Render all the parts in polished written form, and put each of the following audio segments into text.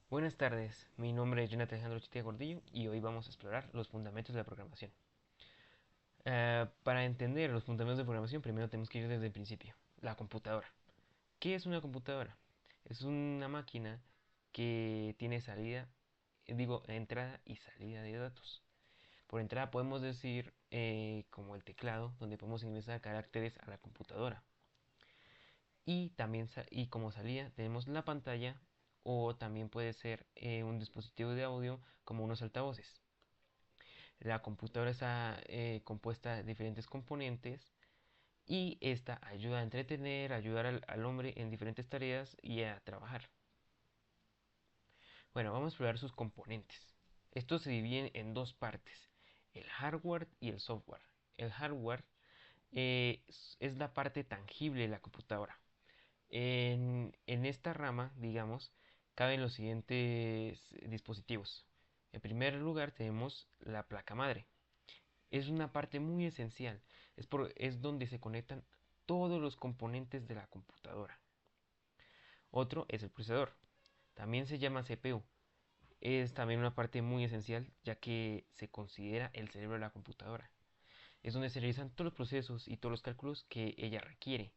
Buenas tardes, mi nombre es Jonathan Alejandro Chitia Gordillo y hoy vamos a explorar los fundamentos de la programación. Para entender los fundamentos de programación, primero tenemos que ir desde el principio. La computadora. ¿Qué es una computadora? Es una máquina que tiene entrada y salida de datos. Por entrada podemos decir como el teclado, donde podemos ingresar caracteres a la computadora. Y como salida tenemos la pantalla o también puede ser un dispositivo de audio como unos altavoces. La computadora está compuesta de diferentes componentes y esta ayuda a entretener, a ayudar al hombre en diferentes tareas y a trabajar. Bueno, vamos a explorar sus componentes. Estos se dividen en dos partes, el hardware y el software. El hardware es la parte tangible de la computadora. En esta rama, digamos, caben los siguientes dispositivos. En primer lugar tenemos la placa madre. Es una parte muy esencial. Es donde se conectan todos los componentes de la computadora. Otro es el procesador. También se llama CPU. Es también una parte muy esencial ya que se considera el cerebro de la computadora. Es donde se realizan todos los procesos y todos los cálculos que ella requiere.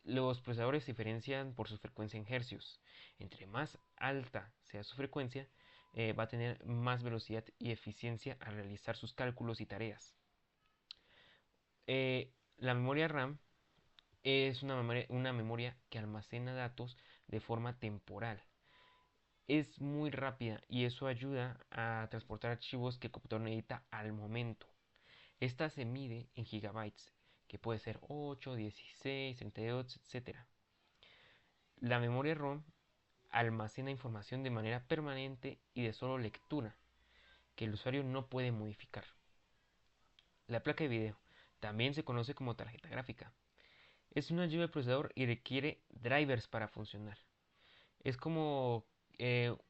Los procesadores se diferencian por su frecuencia en hercios. Entre más alta sea su frecuencia, va a tener más velocidad y eficiencia al realizar sus cálculos y tareas. La memoria RAM es una memoria que almacena datos de forma temporal. Es muy rápida y eso ayuda a transportar archivos que el computador necesita al momento. Esta se mide en gigabytes, que puede ser 8, 16, 32, etcétera. La memoria ROM almacena información de manera permanente y de solo lectura, que el usuario no puede modificar. La placa de video también se conoce como tarjeta gráfica. Es una ayuda al procesador y requiere drivers para funcionar. Es como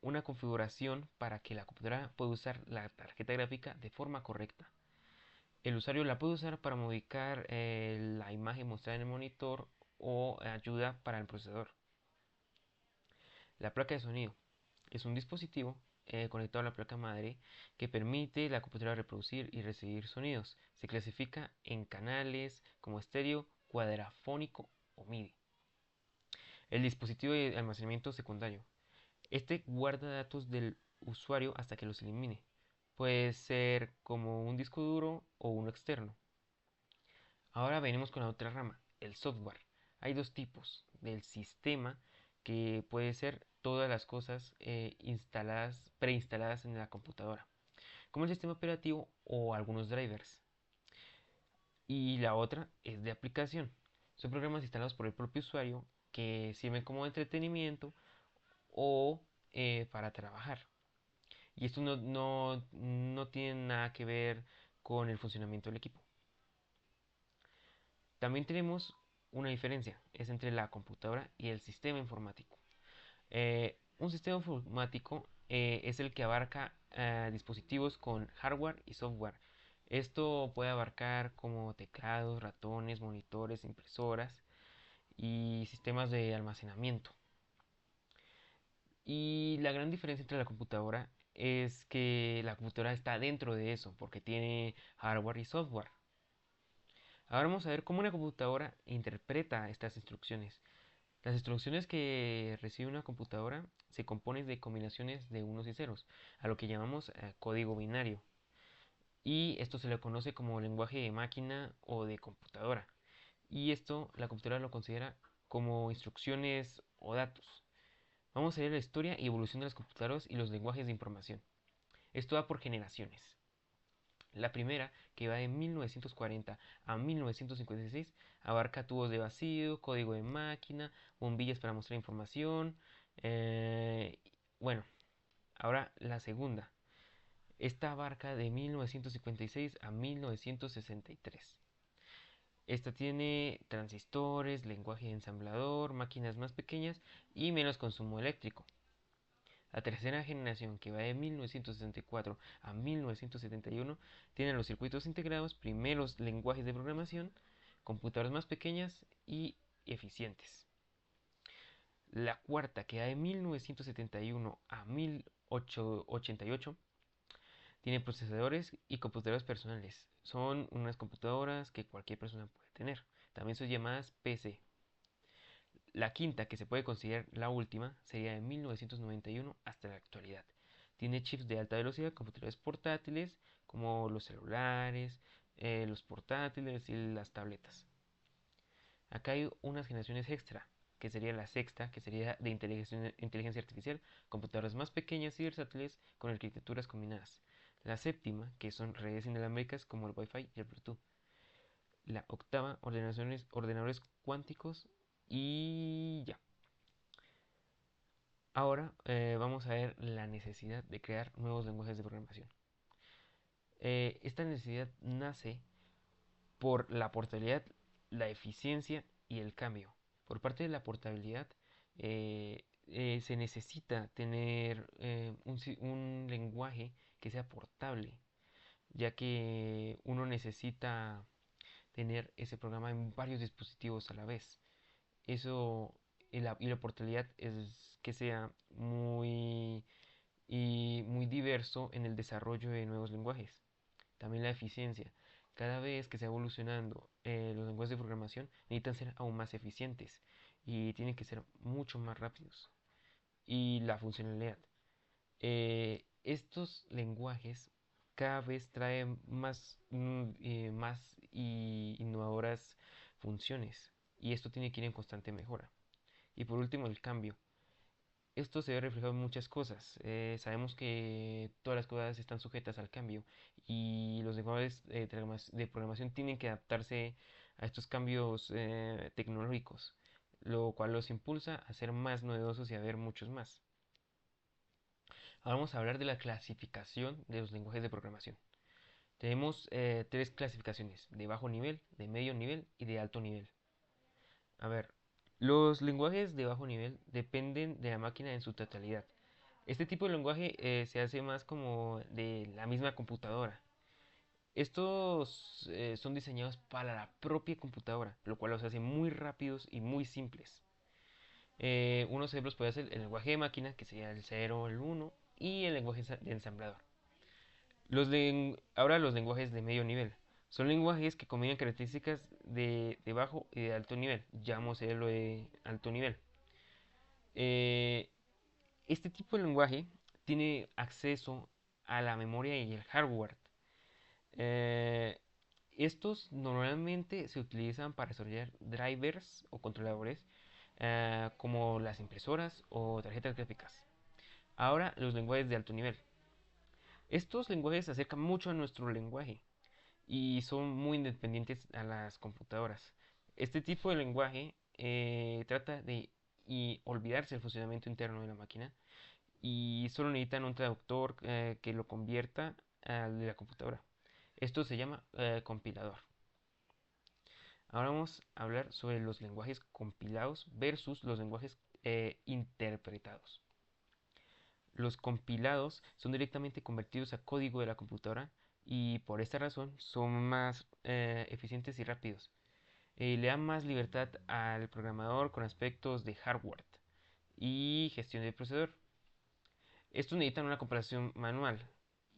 una configuración para que la computadora pueda usar la tarjeta gráfica de forma correcta. El usuario la puede usar para modificar la imagen mostrada en el monitor o ayuda para el procesador. La placa de sonido es un dispositivo conectado a la placa madre que permite a la computadora reproducir y recibir sonidos. Se clasifica en canales como estéreo, cuadrafónico o MIDI. El dispositivo de almacenamiento secundario. Este guarda datos del usuario hasta que los elimine. Puede ser como un disco duro o uno externo. Ahora venimos con la otra rama, el software. Hay dos tipos del sistema que puede ser todas las cosas preinstaladas en la computadora, como el sistema operativo o algunos drivers. Y la otra es de aplicación. Son programas instalados por el propio usuario que sirven como entretenimiento o para trabajar. Y esto no tiene nada que ver con el funcionamiento del equipo. También tenemos una diferencia, es entre la computadora y el sistema informático. Un sistema informático es el que abarca dispositivos con hardware y software. Esto puede abarcar como teclados, ratones, monitores, impresoras y sistemas de almacenamiento. Y la gran diferencia entre la computadora es que la computadora está dentro de eso, porque tiene hardware y software. Ahora vamos a ver cómo una computadora interpreta estas instrucciones. Las instrucciones que recibe una computadora se componen de combinaciones de unos y ceros, a lo que llamamos código binario. Y esto se le conoce como lenguaje de máquina o de computadora. Y esto la computadora lo considera como instrucciones o datos. Vamos a ver la historia y evolución de las computadoras y los lenguajes de información. Esto va por generaciones. La primera, que va de 1940 a 1956, abarca tubos de vacío, código de máquina, bombillas para mostrar información. eh, bueno, ahora la segunda. Esta abarca de 1956 a 1963. Esta tiene transistores, lenguaje de ensamblador, máquinas más pequeñas y menos consumo eléctrico. La tercera generación, que va de 1964 a 1971, tiene los circuitos integrados, primeros lenguajes de programación, computadoras más pequeñas y eficientes. La cuarta, que va de 1971 a 1888, tiene procesadores y computadoras personales. Son unas computadoras que cualquier persona puede tener. También son llamadas PC. La quinta, que se puede considerar la última, sería de 1991 hasta la actualidad. Tiene chips de alta velocidad, computadores portátiles, como los celulares, los portátiles y las tabletas. Acá hay unas generaciones extra, que sería la sexta, que sería de inteligencia artificial, computadoras más pequeñas y versátiles con arquitecturas combinadas. La séptima, que son redes inalámbricas como el Wi-Fi y el Bluetooth. La octava, ordenadores cuánticos y ya. Ahora vamos a ver la necesidad de crear nuevos lenguajes de programación. Esta necesidad nace por la portabilidad, la eficiencia y el cambio. Por parte de la portabilidad, se necesita tener un lenguaje que sea portable, ya que uno necesita tener ese programa en varios dispositivos a la vez. Eso y la portabilidad es que sea muy diverso en el desarrollo de nuevos lenguajes. También la eficiencia. Cada vez que se va evolucionando los lenguajes de programación necesitan ser aún más eficientes y tienen que ser mucho más rápidos. Y la funcionalidad. Estos lenguajes cada vez traen más y innovadoras funciones y esto tiene que ir en constante mejora. Y por último, el cambio. Esto se ve reflejado en muchas cosas. Sabemos que todas las cosas están sujetas al cambio y los lenguajes de programación tienen que adaptarse a estos cambios tecnológicos, lo cual los impulsa a ser más novedosos y a ver muchos más. Ahora vamos a hablar de la clasificación de los lenguajes de programación. Tenemos tres clasificaciones: de bajo nivel, de medio nivel y de alto nivel. A ver, los lenguajes de bajo nivel dependen de la máquina en su totalidad. Este tipo de lenguaje se hace más como de la misma computadora. Estos son diseñados para la propia computadora, lo cual los hace muy rápidos y muy simples. Unos ejemplos puede ser el lenguaje de máquina, que sería el 0, el 1, y el lenguaje de ensamblador. Ahora los lenguajes de medio nivel. Son lenguajes que combinan características de bajo y de alto nivel. Llamémoslo de alto nivel. Eh, Este tipo de lenguaje tiene acceso a la memoria y el hardware. Eh, Estos normalmente se utilizan para desarrollar drivers o controladores como las impresoras o tarjetas gráficas. Ahora los lenguajes de alto nivel. Estos lenguajes se acercan mucho a nuestro lenguaje y son muy independientes a las computadoras. Este tipo de lenguaje trata de olvidarse del funcionamiento interno de la máquina y solo necesitan un traductor que lo convierta al de la computadora. Esto se llama compilador. Ahora vamos a hablar sobre los lenguajes compilados versus los lenguajes interpretados. Los compilados son directamente convertidos a código de la computadora y por esta razón son más eficientes y rápidos. Le dan más libertad al programador con aspectos de hardware y gestión del procesador. Estos necesitan una comparación manual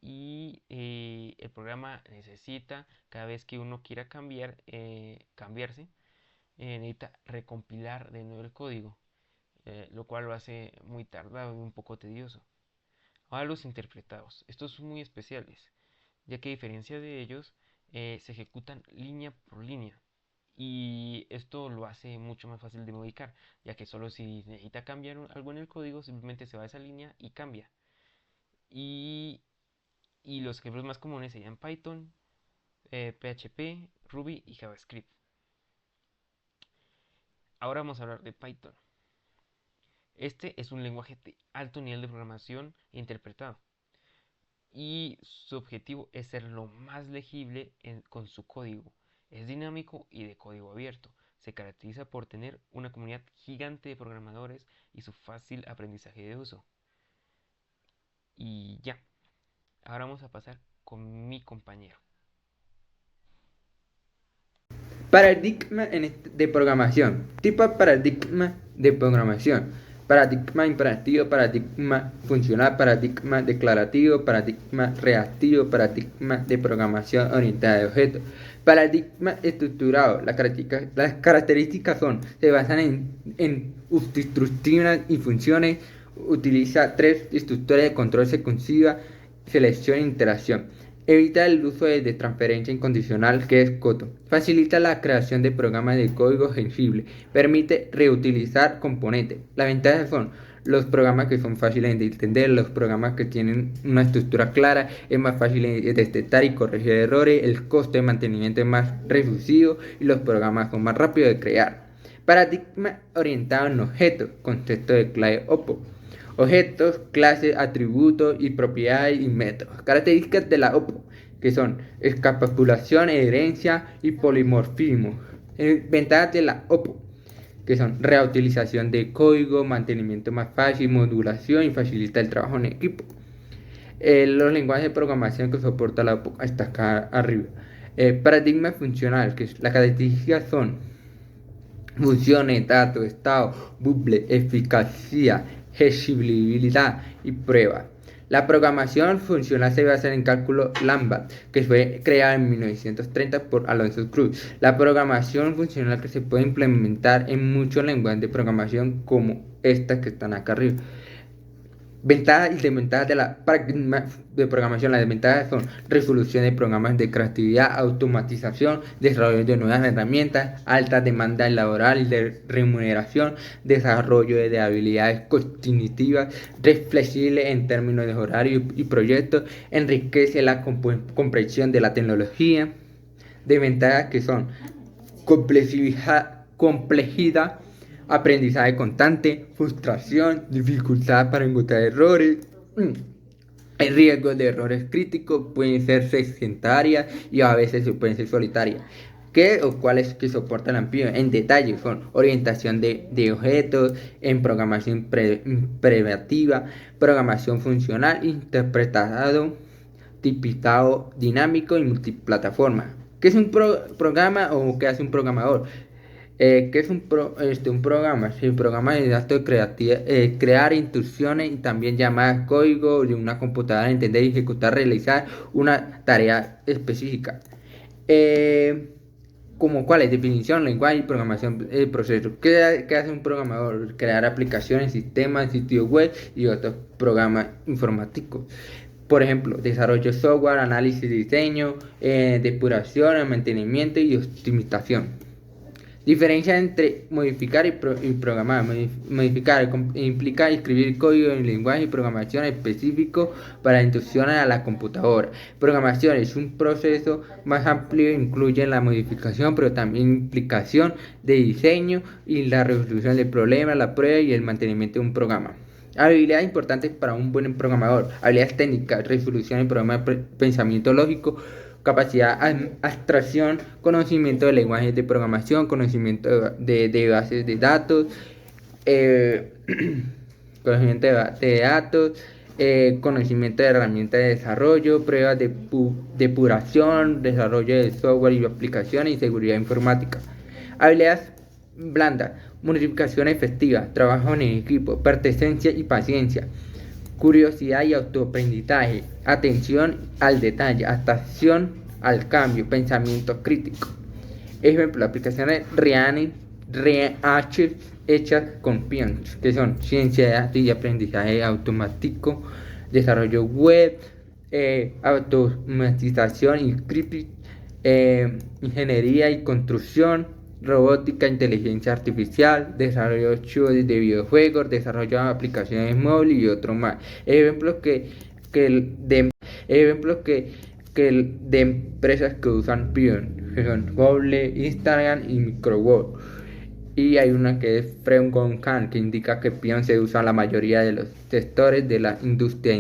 y el programa necesita, cada vez que uno quiera cambiarse, necesita recompilar de nuevo el código, lo cual lo hace muy tardado y un poco tedioso. Ahora los interpretados. Estos son muy especiales, ya que a diferencia de ellos, se ejecutan línea por línea. Y esto lo hace mucho más fácil de modificar, ya que solo si necesita cambiar algo en el código, simplemente se va a esa línea y cambia. Y, y los ejemplos más comunes serían Python, PHP, Ruby y JavaScript. Ahora vamos a hablar de Python. Este es un lenguaje de alto nivel de programación interpretado. Y su objetivo es ser lo más legible con su código. Es dinámico y de código abierto. Se caracteriza por tener una comunidad gigante de programadores y su fácil aprendizaje de uso. Y ya, ahora vamos a pasar con mi compañero. Paradigma de programación. Tipo de paradigma de programación. Paradigma imperativo, paradigma funcional, paradigma declarativo, paradigma reactivo, paradigma de programación orientada a objetos. Paradigma estructurado. Las características se basan en instrucciones y funciones. Utiliza 3 estructuras de control secuencia, selección e interacción. Evita el uso de transferencia incondicional, que es COTO. Facilita la creación de programas de código sensible. Permite reutilizar componentes. Las ventajas son los programas que son fáciles de entender, los programas que tienen una estructura clara, es más fácil de detectar y corregir errores, el costo de mantenimiento es más reducido y los programas son más rápidos de crear. Paradigma orientado en objetos, concepto de clave OPO. Objetos, clases, atributos y propiedades y métodos. Características de la OPO, que son escapulación, herencia y polimorfismo. Ventajas de la OPO, que son reutilización de código, mantenimiento más fácil, modulación y facilita el trabajo en equipo. Los lenguajes de programación que soporta la OPO hasta acá arriba. Paradigma funcional, que las características son funciones, datos, estado, bucle, eficacia, exigibilidad y prueba. La programación funcional se basa en el cálculo Lambda, que fue creado en 1930 por Alonso Cruz. La programación funcional que se puede implementar en muchos lenguajes de programación como estas que están acá arriba. Ventajas y desventajas de la paradigma de programación. Las desventajas son resolución de programas de creatividad, automatización, desarrollo de nuevas herramientas, alta demanda laboral y de remuneración, desarrollo de habilidades cognitivas, flexible en términos de horario y proyectos, enriquece la comprensión de la tecnología. Desventajas que son complejidad, aprendizaje constante, frustración, dificultad para encontrar errores, el riesgo de errores críticos, pueden ser secundarias y a veces pueden ser solitarias. ¿Qué o cuáles que soportan amplio? En detalle son orientación de objetos, en programación preventiva, programación funcional, interpretado, tipizado, dinámico y multiplataforma. ¿Qué es un programa o qué hace un programador? ¿Qué es un programa? Sí, un programa de datos crear instrucciones y también llamar código de una computadora, entender, ejecutar, realizar una tarea específica. ¿Como cuál es? Definición, lenguaje y programación, proceso. ¿Qué hace un programador? Crear aplicaciones, sistemas, sitios web y otros programas informáticos. Por ejemplo, desarrollo de software, análisis de diseño, depuración, mantenimiento y optimización. Diferencia entre modificar y programar. Modificar implica escribir código en lenguaje y programación específico para instrucciones a la computadora. Programación es un proceso más amplio, incluye la modificación, pero también implicación de diseño y la resolución del problema, la prueba y el mantenimiento de un programa. Habilidades importantes para un buen programador. Habilidades técnicas, resolución del problema de pensamiento lógico, capacidad de abstracción, conocimiento de lenguajes de programación, conocimiento de bases de datos, conocimiento de datos, conocimiento de herramientas de desarrollo, pruebas de depuración, desarrollo de software y aplicaciones y seguridad informática. Habilidades blandas, modificación efectiva, trabajo en equipo, pertenencia y paciencia, curiosidad y autoaprendizaje, atención al detalle, adaptación al cambio, pensamiento crítico. Ejemplo, aplicaciones REACH hechas con Python, que son ciencia de datos y aprendizaje automático, desarrollo web, automatización y scripting, ingeniería y construcción, robótica, inteligencia artificial, desarrollo de videojuegos, desarrollo de aplicaciones móviles y otro más. Ejemplos de empresas que usan Python, que son Google, Instagram y Microsoft. Y hay una que es Freon Khan, que indica que Python se usa en la mayoría de los sectores de la industria.